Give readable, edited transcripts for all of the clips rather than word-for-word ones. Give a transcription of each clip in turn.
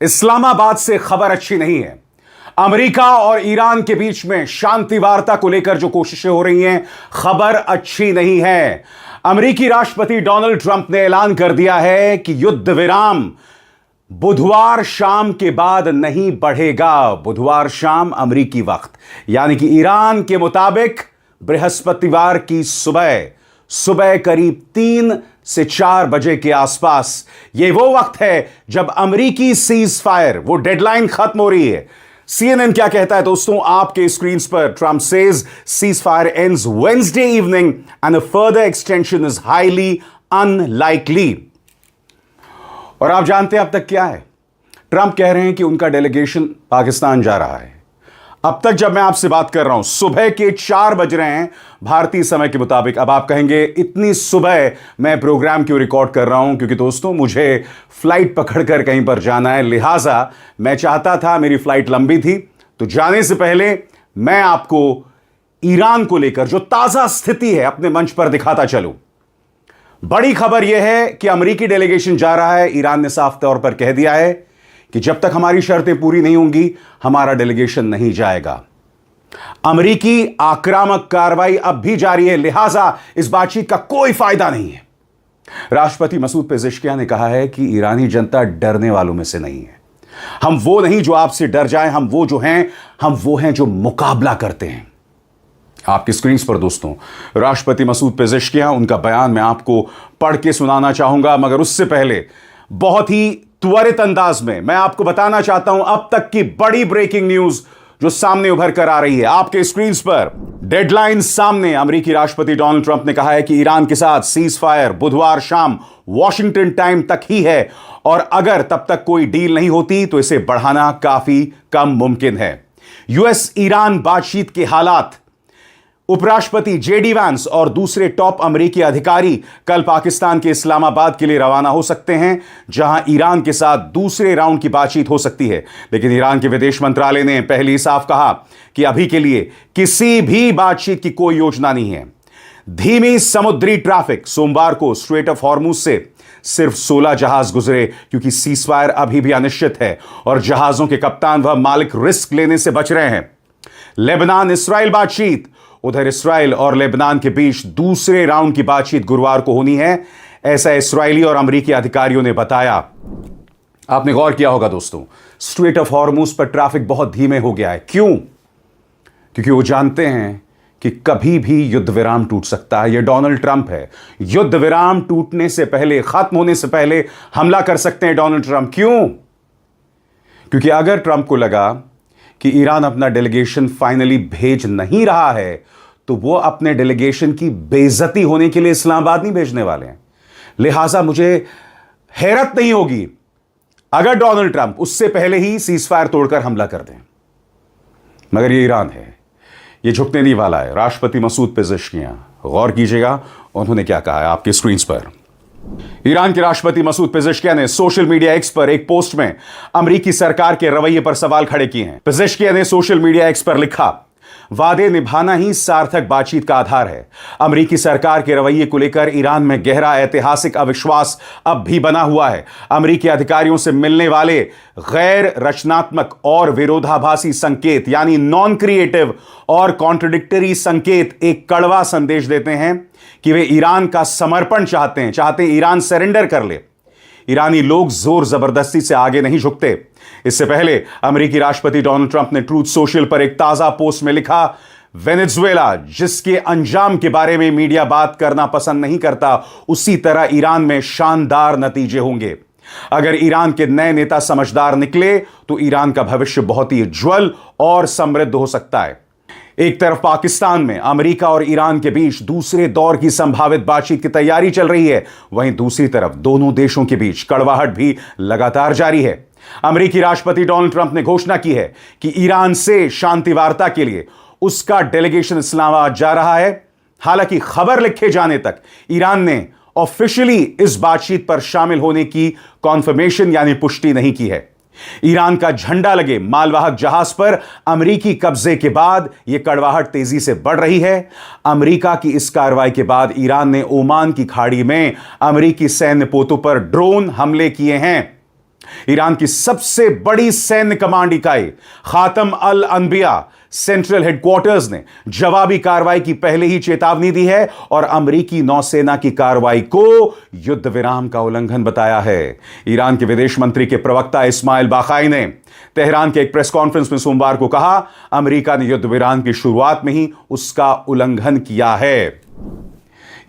इस्लामाबाद से खबर अच्छी नहीं है। अमेरिका और ईरान के बीच में शांति वार्ता को लेकर जो कोशिशें हो रही हैं, खबर अच्छी नहीं है। अमेरिकी राष्ट्रपति डोनाल्ड ट्रंप ने ऐलान कर दिया है कि युद्ध विराम बुधवार शाम के बाद नहीं बढ़ेगा। बुधवार शाम अमेरिकी वक्त यानी कि ईरान के मुताबिक बृहस्पतिवार की सुबह करीब 3 से 4 बजे के आसपास ये वो वक्त है जब अमेरिकी सीज फायर, वो डेडलाइन खत्म हो रही है। CNN क्या कहता है दोस्तों, आपके स्क्रीन पर Trump says cease fire ends Wednesday evening and a further extension is highly unlikely. और आप जानते हैं अब तक क्या है? ट्रंप कह रहे हैं कि उनका डेलीगेशन पाकिस्तान जा रहा है। अब तक जब मैं आपसे बात कर रहा हूं, सुबह के 4 बज रहे हैं भारतीय समय के मुताबिक। अब आप कहेंगे इतनी सुबह मैं प्रोग्राम क्यों रिकॉर्ड कर रहा हूं? क्योंकि दोस्तों मुझे फ्लाइट पकड़कर कहीं पर जाना है, लिहाजा मैं चाहता था, मेरी फ्लाइट लंबी थी, तो जाने से पहले मैं आपको ईरान को लेकर जो ताजा स्थिति है अपने मंच पर दिखाता चलूं। बड़ी खबर यह है कि अमेरिकी डेलीगेशन जा रहा है। ईरान ने साफ तौर पर कह दिया है कि जब तक हमारी शर्तें पूरी नहीं होंगी हमारा डेलीगेशन नहीं जाएगा। अमेरिकी आक्रामक कार्रवाई अब भी जारी है, लिहाजा इस बातचीत का कोई फायदा नहीं है। राष्ट्रपति मसूद पेजेश्कियान ने कहा है कि ईरानी जनता डरने वालों में से नहीं है। हम वो नहीं जो आपसे डर जाएं, हम वो हैं जो मुकाबला करते हैं। आपकी स्क्रीन पर दोस्तों राष्ट्रपति मसूद पेजेश्कियान, उनका बयान मैं आपको पढ़ के सुनाना चाहूंगा, मगर उससे पहले बहुत ही त्वरित अंदाज में मैं आपको बताना चाहता हूं अब तक की बड़ी ब्रेकिंग न्यूज जो सामने उभर कर आ रही है। आपके स्क्रीन पर डेडलाइन सामने। अमेरिकी राष्ट्रपति डोनाल्ड ट्रंप ने कहा है कि ईरान के साथ सीज फायर बुधवार शाम वॉशिंगटन टाइम तक ही है, और अगर तब तक कोई डील नहीं होती तो इसे बढ़ाना काफी कम मुमकिन है। यूएस ईरान बातचीत के हालात। उपराष्ट्रपति जेडी वैंस और दूसरे टॉप अमेरिकी अधिकारी कल पाकिस्तान के इस्लामाबाद के लिए रवाना हो सकते हैं, जहां ईरान के साथ दूसरे राउंड की बातचीत हो सकती है। लेकिन ईरान के विदेश मंत्रालय ने पहले ही साफ कहा कि अभी के लिए किसी भी बातचीत की कोई योजना नहीं है। धीमी समुद्री ट्रैफिक। सोमवार को स्ट्रेट ऑफ हॉर्मुज से सिर्फ 16 जहाज गुजरे, क्योंकि सीजफायर अभी भी अनिश्चित है और जहाजों के कप्तान व मालिक रिस्क लेने से बच रहे हैं। लेबनान इसराइल बातचीत। उधर इसराइल और लेबनान के बीच दूसरे राउंड की बातचीत गुरुवार को होनी है, ऐसा इस्राएली और अमेरिकी अधिकारियों ने बताया। आपने गौर किया होगा दोस्तों, स्ट्रेट ऑफ हॉर्मुज पर ट्रैफिक बहुत धीमे हो गया है। क्यों? क्योंकि वो जानते हैं कि कभी भी युद्ध विराम टूट सकता है। यह डोनाल्ड ट्रंप है। युद्ध विराम टूटने से पहले, खत्म होने से पहले हमला कर सकते हैं डोनाल्ड ट्रंप। क्यों? क्योंकि अगर ट्रंप को लगा कि ईरान अपना डेलीगेशन फाइनली भेज नहीं रहा है, तो वो अपने डेलीगेशन की बेइज्जती होने के लिए इस्लामाबाद नहीं भेजने वाले हैं। लिहाजा मुझे हैरत नहीं होगी अगर डोनाल्ड ट्रंप उससे पहले ही सीजफायर तोड़कर हमला कर दें। मगर ये ईरान है, ये झुकने नहीं वाला है। राष्ट्रपति मसूद पेजेश्कियान, गौर कीजिएगा उन्होंने क्या कहा है आपके स्क्रीन पर। ईरान के राष्ट्रपति मसूद पेजेश्कियान ने सोशल मीडिया एक्स पर एक पोस्ट में अमेरिकी सरकार के रवैये पर सवाल खड़े किए हैं। पेजेश्कियान ने सोशल मीडिया एक्स पर लिखा, वादे निभाना ही सार्थक बातचीत का आधार है। अमेरिकी सरकार के रवैये को लेकर ईरान में गहरा ऐतिहासिक अविश्वास अब भी बना हुआ है। अमेरिकी अधिकारियों से मिलने वाले गैर रचनात्मक और विरोधाभासी संकेत, यानी नॉन क्रिएटिव और कॉन्ट्रडिक्टरी संकेत, एक कड़वा संदेश देते हैं कि वे ईरान का समर्पण चाहते हैं ईरान सरेंडर कर ले। ईरानी लोग जोर जबरदस्ती से आगे नहीं झुकते। इससे पहले अमेरिकी राष्ट्रपति डोनाल्ड ट्रंप ने ट्रूथ सोशल पर एक ताजा पोस्ट में लिखा, वेनेजुएला जिसके अंजाम के बारे में मीडिया बात करना पसंद नहीं करता, उसी तरह ईरान में शानदार नतीजे होंगे। अगर ईरान के नए नेता समझदार निकले तो ईरान का भविष्य बहुत ही उज्जवल और समृद्ध हो सकता है। एक तरफ पाकिस्तान में अमेरिका और ईरान के बीच दूसरे दौर की संभावित बातचीत की तैयारी चल रही है, वहीं दूसरी तरफ दोनों देशों के बीच कड़वाहट भी लगातार जारी है। अमेरिकी राष्ट्रपति डोनाल्ड ट्रंप ने घोषणा की है कि ईरान से शांति वार्ता के लिए उसका डेलीगेशन इस्लामाबाद जा रहा है। हालांकि खबर लिखे जाने तक ईरान ने ऑफिशियली इस बातचीत पर शामिल होने की कॉन्फर्मेशन यानी पुष्टि नहीं की है। ईरान का झंडा लगे मालवाहक जहाज पर अमेरिकी कब्जे के बाद यह कड़वाहट तेजी से बढ़ रही है। अमेरिका की इस कार्रवाई के बाद ईरान ने ओमान की खाड़ी में अमेरिकी सैन्य पोतों पर ड्रोन हमले किए हैं। ईरान की सबसे बड़ी सैन्य कमांड इकाई खातम अल अनबिया सेंट्रल हेडक्वार्टर्स ने जवाबी कार्रवाई की पहले ही चेतावनी दी है और अमेरिकी नौसेना की कार्रवाई को युद्ध विराम का उल्लंघन बताया है। ईरान के विदेश मंत्री के प्रवक्ता इस्माइल बाकाई ने तेहरान के एक प्रेस कॉन्फ्रेंस में सोमवार को कहा, अमेरिका ने युद्ध विराम की शुरुआत में ही उसका उल्लंघन किया है।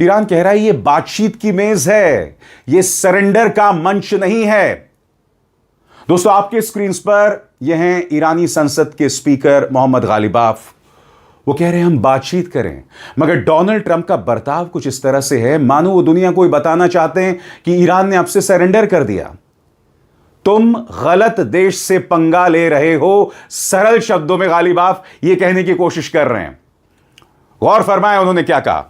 ईरान कह रहा है यह बातचीत की मेज है, यह सरेंडर का मंच नहीं है। दोस्तों, आपके स्क्रीन पर यह हैं ईरानी संसद के स्पीकर मोहम्मद गालिबाफ। वो कह रहे हैं हम बातचीत करें, मगर डोनाल्ड ट्रंप का बर्ताव कुछ इस तरह से है मानो वो दुनिया को बताना चाहते हैं कि ईरान ने आपसे सरेंडर कर दिया। तुम गलत देश से पंगा ले रहे हो, सरल शब्दों में गालिबाफ यह कहने की कोशिश कर रहे हैं। गौर फरमाएं उन्होंने क्या कहा।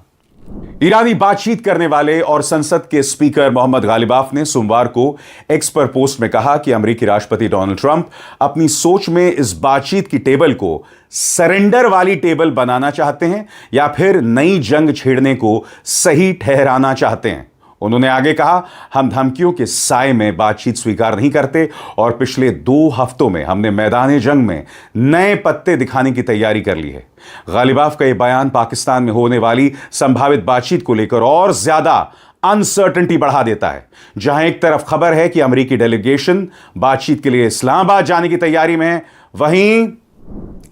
ईरानी बातचीत करने वाले और संसद के स्पीकर मोहम्मद गालिबाफ ने सोमवार को एक्स पर पोस्ट में कहा कि अमेरिकी राष्ट्रपति डोनाल्ड ट्रंप अपनी सोच में इस बातचीत की टेबल को सरेंडर वाली टेबल बनाना चाहते हैं या फिर नई जंग छेड़ने को सही ठहराना चाहते हैं। उन्होंने आगे कहा, हम धमकियों के साए में बातचीत स्वीकार नहीं करते और पिछले 2 हफ्तों में हमने मैदान जंग में नए पत्ते दिखाने की तैयारी कर ली है। गालिबाफ का यह बयान पाकिस्तान में होने वाली संभावित बातचीत को लेकर और ज्यादा अनसर्टेनिटी बढ़ा देता है। जहां एक तरफ खबर है कि अमेरिकी डेलीगेशन बातचीत के लिए इस्लामाबाद जाने की तैयारी में है, वहीं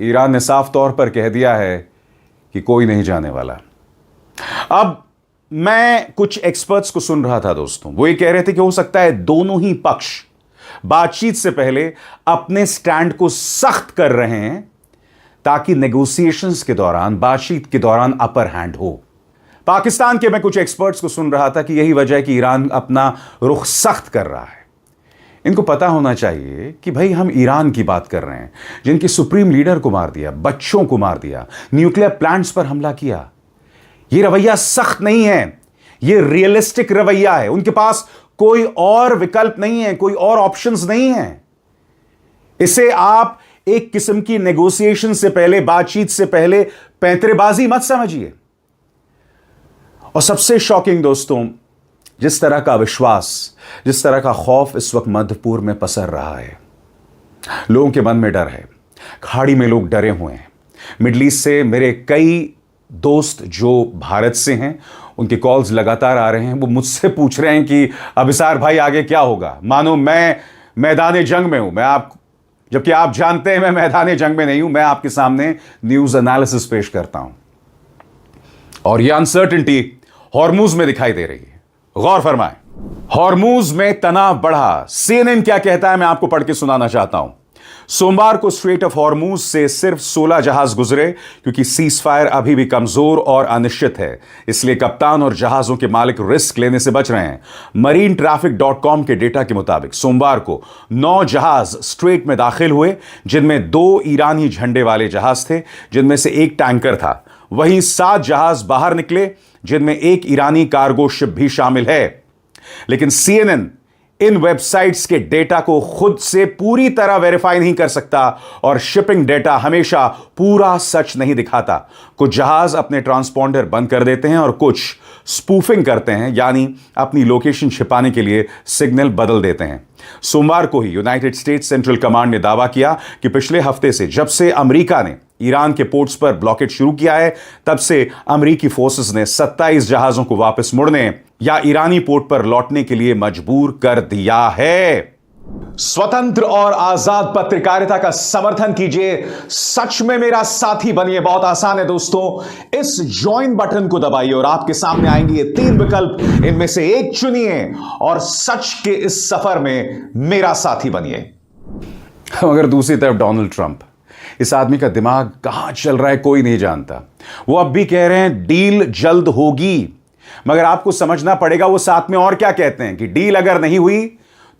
ईरान ने साफ तौर पर कह दिया है कि कोई नहीं जाने वाला। अब मैं कुछ एक्सपर्ट्स को सुन रहा था दोस्तों, वो ये कह रहे थे कि हो सकता है दोनों ही पक्ष बातचीत से पहले अपने स्टैंड को सख्त कर रहे हैं ताकि नेगोशिएशंस के दौरान, बातचीत के दौरान अपर हैंड हो। पाकिस्तान के मैं कुछ एक्सपर्ट्स को सुन रहा था कि यही वजह है कि ईरान अपना रुख सख्त कर रहा है। इनको पता होना चाहिए कि भाई हम ईरान की बात कर रहे हैं जिनके सुप्रीम लीडर को मार दिया, बच्चों को मार दिया, न्यूक्लियर प्लांट्स पर हमला किया। यह रवैया सख्त नहीं है, यह रियलिस्टिक रवैया है। उनके पास कोई और विकल्प नहीं है, कोई और ऑप्शंस नहीं है। इसे आप एक किस्म की नेगोशिएशन से पहले, बातचीत से पहले पैंतरेबाजी मत समझिए। और सबसे शॉकिंग दोस्तों, जिस तरह का विश्वास, जिस तरह का खौफ इस वक्त मध्य पूर्व में पसर रहा है, लोगों के मन में डर है, खाड़ी में लोग डरे हुए हैं। मिडल ईस्ट से मेरे कई दोस्त जो भारत से हैं, उनके कॉल्स लगातार आ रहे हैं। वो मुझसे पूछ रहे हैं कि अभिसार भाई आगे क्या होगा, मानो मैं मैदान जंग में हूं। जबकि आप जानते हैं मैं मैदान जंग में नहीं हूं, मैं आपके सामने न्यूज एनालिसिस पेश करता हूं। और यह अनसर्टेनिटी हॉर्मूज में दिखाई दे रही है। गौर फरमाएं, हॉर्मूज में तनाव बढ़ा। सीएनएन क्या कहता है मैं आपको पढ़ के सुनाना चाहता हूं। सोमवार को स्ट्रेट ऑफ हॉर्मूज से सिर्फ 16 जहाज गुजरे क्योंकि सीज फायर अभी भी कमजोर और अनिश्चित है, इसलिए कप्तान और जहाजों के मालिक रिस्क लेने से बच रहे हैं। मरीन ट्रैफिक.com के डेटा के मुताबिक सोमवार को 9 जहाज स्ट्रेट में दाखिल हुए, जिनमें 2 ईरानी झंडे वाले जहाज थे, जिनमें से एक टैंकर था। वहीं 7 जहाज बाहर निकले, जिनमें एक ईरानी कार्गो शिप भी शामिल है। लेकिन सीएनएन इन वेबसाइट्स के डेटा को खुद से पूरी तरह वेरीफाई नहीं कर सकता और शिपिंग डेटा हमेशा पूरा सच नहीं दिखाता। कुछ जहाज अपने ट्रांसपॉन्डर बंद कर देते हैं और कुछ स्पूफिंग करते हैं, यानी अपनी लोकेशन छिपाने के लिए सिग्नल बदल देते हैं। सोमवार को ही यूनाइटेड स्टेट्स सेंट्रल कमांड ने दावा किया कि पिछले हफ्ते से, जब से अमेरिका ने ईरान के पोर्ट्स पर ब्लॉकेट शुरू किया है, तब से अमेरिकी फोर्सेस ने 27 जहाजों को वापस मुड़ने या ईरानी पोर्ट पर लौटने के लिए मजबूर कर दिया है। स्वतंत्र और आजाद पत्रकारिता का समर्थन कीजिए, सच में मेरा साथी बनिए। बहुत आसान है दोस्तों, इस ज्वाइन बटन को दबाइए और आपके सामने आएंगे ये 3 विकल्प, इनमें से एक चुनिए और सच के इस सफर में मेरा साथी बनिए। मगर दूसरी तरफ डोनाल्ड ट्रंप, इस आदमी का दिमाग कहां चल रहा है कोई नहीं जानता। वो अब भी कह रहे हैं डील जल्द होगी, मगर आपको समझना पड़ेगा वो साथ में और क्या कहते हैं कि डील अगर नहीं हुई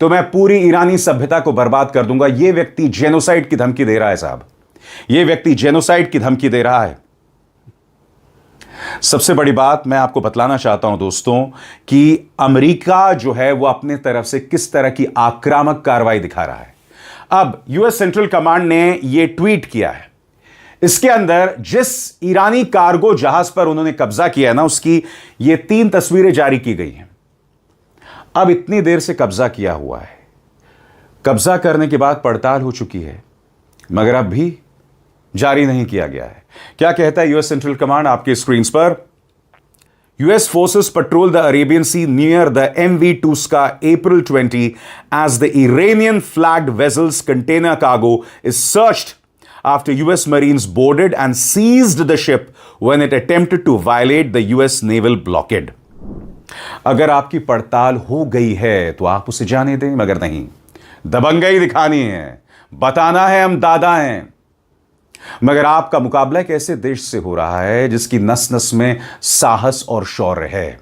तो मैं पूरी ईरानी सभ्यता को बर्बाद कर दूंगा। यह व्यक्ति जेनोसाइड की धमकी दे रहा है साहब, यह व्यक्ति जेनोसाइड की धमकी दे रहा है। सबसे बड़ी बात मैं आपको बतलाना चाहता हूं दोस्तों कि अमेरिका जो है वो अपने तरफ से किस तरह की आक्रामक कार्रवाई दिखा रहा है। अब यूएस सेंट्रल कमांड ने यह ट्वीट किया है, इसके अंदर जिस ईरानी कार्गो जहाज पर उन्होंने कब्जा किया ना, उसकी ये 3 तस्वीरें जारी की गई हैं। अब इतनी देर से कब्जा किया हुआ है, कब्जा करने के बाद पड़ताल हो चुकी है, मगर अब भी जारी नहीं किया गया है। क्या कहता है यूएस सेंट्रल कमांड आपके स्क्रीन पर? US forces patrol the Arabian Sea near the MV Tuska April 20 as the Iranian-flagged vessel's container cargo is searched after US Marines boarded and seized the ship when it attempted to violate the US naval blockade. अगर आपकी पड़ताल हो गई है तो आप उसे जाने दें, मगर नहीं, दबंगई दिखानी है, बताना है हम दादा हैं। मगर आपका मुकाबला एक ऐसे देश से हो रहा है जिसकी नस नस में साहस और शौर्य है।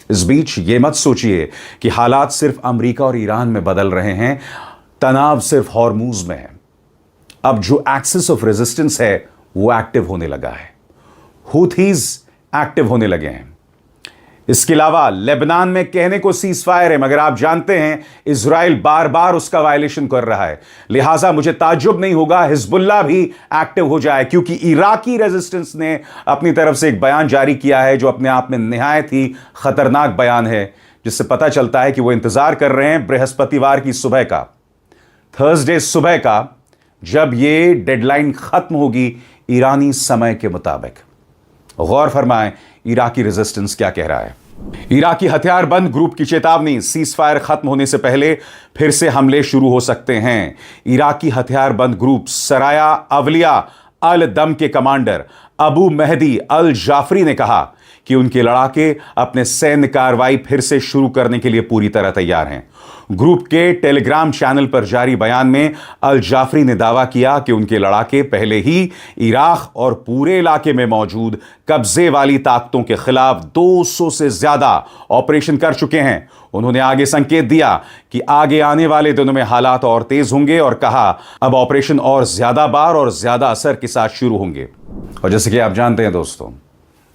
इस बीच यह मत सोचिए कि हालात सिर्फ अमेरिका और ईरान में बदल रहे हैं, तनाव सिर्फ हॉर्मूज में है। अब जो एक्सिस ऑफ रेजिस्टेंस है वो एक्टिव होने लगा है, हूथीज एक्टिव होने लगे हैं। इसके अलावा लेबनान में कहने को सीज फायर है, मगर आप जानते हैं इजराइल बार बार उसका वायलेशन कर रहा है। लिहाजा मुझे ताज्जुब नहीं होगा हिजबुल्लाह भी एक्टिव हो जाए, क्योंकि इराकी रेजिस्टेंस ने अपनी तरफ से एक बयान जारी किया है जो अपने आप में निहायत ही खतरनाक बयान है, जिससे पता चलता है कि वो इंतजार कर रहे हैं बृहस्पतिवार की सुबह का, थर्सडे सुबह का, जब ये डेडलाइन खत्म होगी ईरानी समय के मुताबिक। गौर फरमाएं इराकी रेजिस्टेंस क्या कह रहा है। इराकी हथियारबंद ग्रुप की चेतावनी, सीज फायर खत्म होने से पहले फिर से हमले शुरू हो सकते हैं। इराकी हथियारबंद ग्रुप सराया अवलिया अल दम के कमांडर अबू मेहदी अल जाफरी ने कहा कि उनके लड़ाके अपने सैन्य कार्रवाई फिर से शुरू करने के लिए पूरी तरह तैयार हैं। ग्रुप के टेलीग्राम चैनल पर जारी बयान में अल जाफरी ने दावा किया कि उनके लड़ाके पहले ही इराक और पूरे इलाके में मौजूद कब्जे वाली ताकतों के खिलाफ 200 से ज्यादा ऑपरेशन कर चुके हैं। उन्होंने आगे संकेत दिया कि आगे आने वाले दिनों में हालात और तेज होंगे और कहा अब ऑपरेशन और ज्यादा बार और ज्यादा असर के साथ शुरू होंगे। और जैसे कि आप जानते हैं दोस्तों,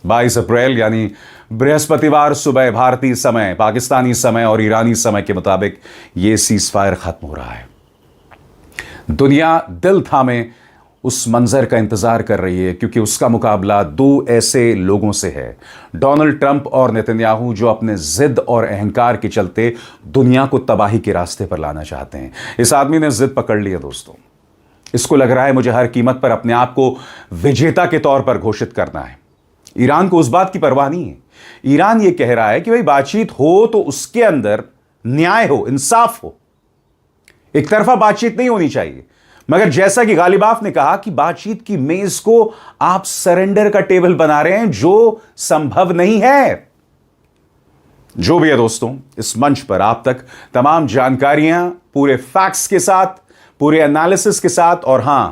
22 अप्रैल यानी बृहस्पतिवार सुबह भारतीय समय, पाकिस्तानी समय और ईरानी समय के मुताबिक यह सीज फायर खत्म हो रहा है। दुनिया दिल थामे उस मंजर का इंतजार कर रही है, क्योंकि उसका मुकाबला दो ऐसे लोगों से है, डोनाल्ड ट्रंप और नेतन्याहू, जो अपने जिद और अहंकार के चलते दुनिया को तबाही के रास्ते पर लाना चाहते हैं। इस आदमी ने जिद पकड़ ली है दोस्तों। इसको लग रहा है मुझे हर कीमत पर अपने आप को विजेता के तौर पर घोषित करना है। ईरान को उस बात की परवाह नहीं है। ईरान यह कह रहा है कि भाई बातचीत हो तो उसके अंदर न्याय हो, इंसाफ हो, एक तरफा बातचीत नहीं होनी चाहिए। मगर जैसा कि गालिबाफ ने कहा कि बातचीत की मेज को आप सरेंडर का टेबल बना रहे हैं, जो संभव नहीं है। जो भी है दोस्तों, इस मंच पर आप तक तमाम जानकारियां पूरे फैक्ट्स के साथ, पूरे एनालिसिस के साथ और हां,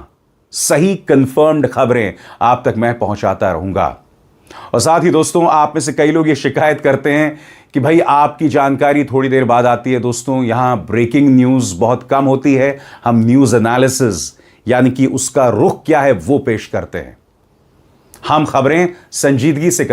सही कंफर्म्ड खबरें आप तक मैं पहुंचाता रहूंगा। और साथ ही दोस्तों, आप में से कई लोग ये शिकायत करते हैं कि भाई आपकी जानकारी थोड़ी देर बाद आती है। दोस्तों, यहां ब्रेकिंग न्यूज़ बहुत कम होती है। हम न्यूज़ एनालिसिस यानी कि उसका रुख क्या है वो पेश करते हैं। हम खबरें संजीदगी से करते हैं।